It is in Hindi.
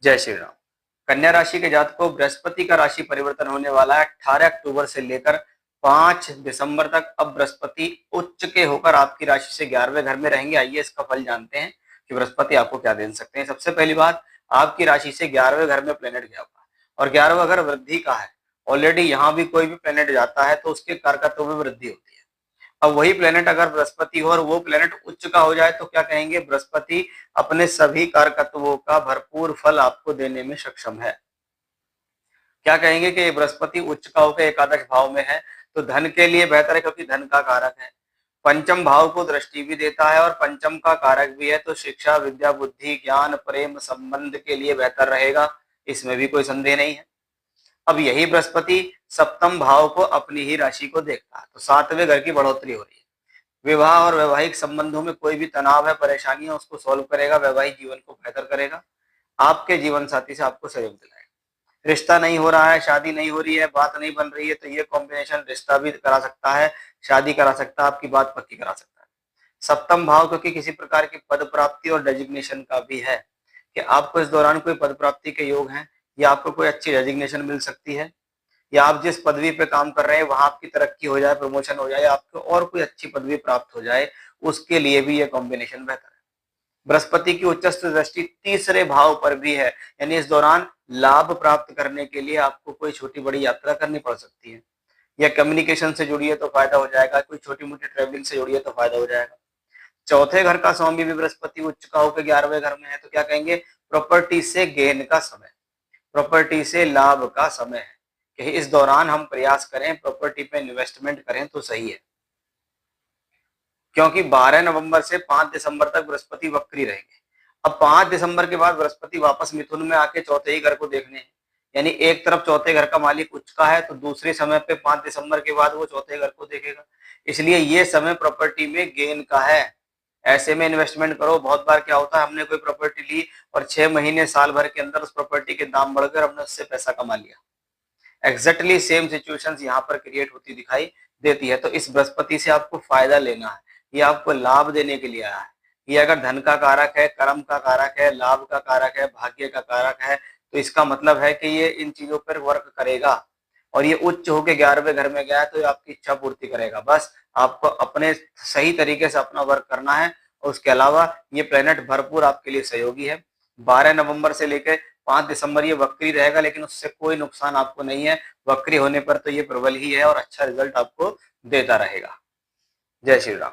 जय श्री राम। कन्या राशि के जातक को बृहस्पति का राशि परिवर्तन होने वाला है 18 अक्टूबर से लेकर 5 दिसंबर तक। अब बृहस्पति उच्च के होकर आपकी राशि से 11वें घर में रहेंगे। आइए इसका फल जानते हैं कि बृहस्पति आपको क्या दे सकते हैं। सबसे पहली बात, आपकी राशि से 11वें घर में प्लेनेट गया हुआ और 11वां घर वृद्धि का है। ऑलरेडी यहाँ भी कोई भी प्लेनेट जाता है तो उसके कारकत्व में वृद्धि होती है। अब वही प्लेनेट अगर बृहस्पति हो और वो प्लेनेट उच्च का हो जाए तो क्या कहेंगे, बृहस्पति अपने सभी कारकत्वों का भरपूर फल आपको देने में सक्षम है। क्या कहेंगे कि बृहस्पति उच्च का होकर एकादश भाव में है तो धन के लिए बेहतर है, क्योंकि धन का कारक है। पंचम भाव को दृष्टि भी देता है और पंचम का कारक भी है, तो शिक्षा, विद्या, बुद्धि, ज्ञान, प्रेम संबंध के लिए बेहतर रहेगा, इसमें भी कोई संदेह नहीं है। अब यही बृहस्पति सप्तम भाव को अपनी ही राशि को देखता है तो 7वें घर की बढ़ोतरी हो रही है। विवाह और वैवाहिक संबंधों में कोई भी तनाव है, परेशानी है, उसको सॉल्व करेगा, वैवाहिक जीवन को बेहतर करेगा, आपके जीवन साथी से आपको सहयोग दिलाएगा। रिश्ता नहीं हो रहा है, शादी नहीं हो रही है, बात नहीं बन रही है, तो ये कॉम्बिनेशन रिश्ता भी करा सकता है, शादी करा सकता है, आपकी बात पक्की करा सकता है। सप्तम भाव क्योंकि किसी प्रकार की पद प्राप्ति और डेजिग्नेशन का भी है कि आपको इस दौरान कोई पद प्राप्ति के योग हैं, या आपको कोई अच्छी डेजिग्नेशन मिल सकती है, या आप जिस पदवी पे काम कर रहे हैं वहां आपकी तरक्की हो जाए, प्रमोशन हो जाए, आपको और कोई अच्छी पदवी प्राप्त हो जाए, उसके लिए भी ये कॉम्बिनेशन बेहतर है। बृहस्पति की उच्चस्थ दृष्टि तीसरे भाव पर भी है, यानी इस दौरान लाभ प्राप्त करने के लिए आपको कोई छोटी बड़ी यात्रा करनी पड़ सकती है, या कम्युनिकेशन से जुड़ी है तो फायदा हो जाएगा, कोई छोटी मोटी ट्रेवलिंग से जुड़ी है तो फायदा हो जाएगा। चौथे घर का स्वामी भी बृहस्पति उच्च का होकर 11वें घर में है तो क्या कहेंगे, प्रॉपर्टी से गेन का समय, प्रॉपर्टी से लाभ का समय है कि इस दौरान हम प्रयास करें, प्रॉपर्टी पे इन्वेस्टमेंट करें तो सही है। क्योंकि 12 नवंबर से 5 दिसंबर तक बृहस्पति वक्री रहेंगे। अब 5 दिसंबर के बाद बृहस्पति वापस मिथुन में आके चौथे ही घर को देखने हैं, यानी एक तरफ चौथे घर का मालिक उच्च का है तो दूसरे समय पे 5 दिसंबर के बाद वो चौथे घर को देखेगा, इसलिए ये समय प्रॉपर्टी में गेन का है। ऐसे में इन्वेस्टमेंट करो। बहुत बार क्या होता है, हमने कोई प्रॉपर्टी ली और 6 महीने साल भर के अंदर उस प्रॉपर्टी के दाम बढ़कर हमने उससे पैसा कमा लिया। एग्जैक्टली सेम सिचुएशंस यहाँ पर क्रिएट होती दिखाई देती है। तो इस बृहस्पति से आपको फायदा लेना है, ये आपको लाभ देने के लिए आया है। ये अगर धन का कारक है, कर्म का कारक है, लाभ का कारक है, भाग्य का कारक है, तो इसका मतलब है कि ये इन चीजों पर वर्क करेगा। और ये उच्च होके 11वें घर में गया है तो ये आपकी इच्छा पूर्ति करेगा। बस आपको अपने सही तरीके से अपना वर्क करना है, और उसके अलावा ये प्लेनेट भरपूर आपके लिए सहयोगी है। 12 नवंबर से लेकर 5 दिसंबर ये वक्री रहेगा, लेकिन उससे कोई नुकसान आपको नहीं है। वक्री होने पर तो ये प्रबल ही है और अच्छा रिजल्ट आपको देता रहेगा। जय श्री राम।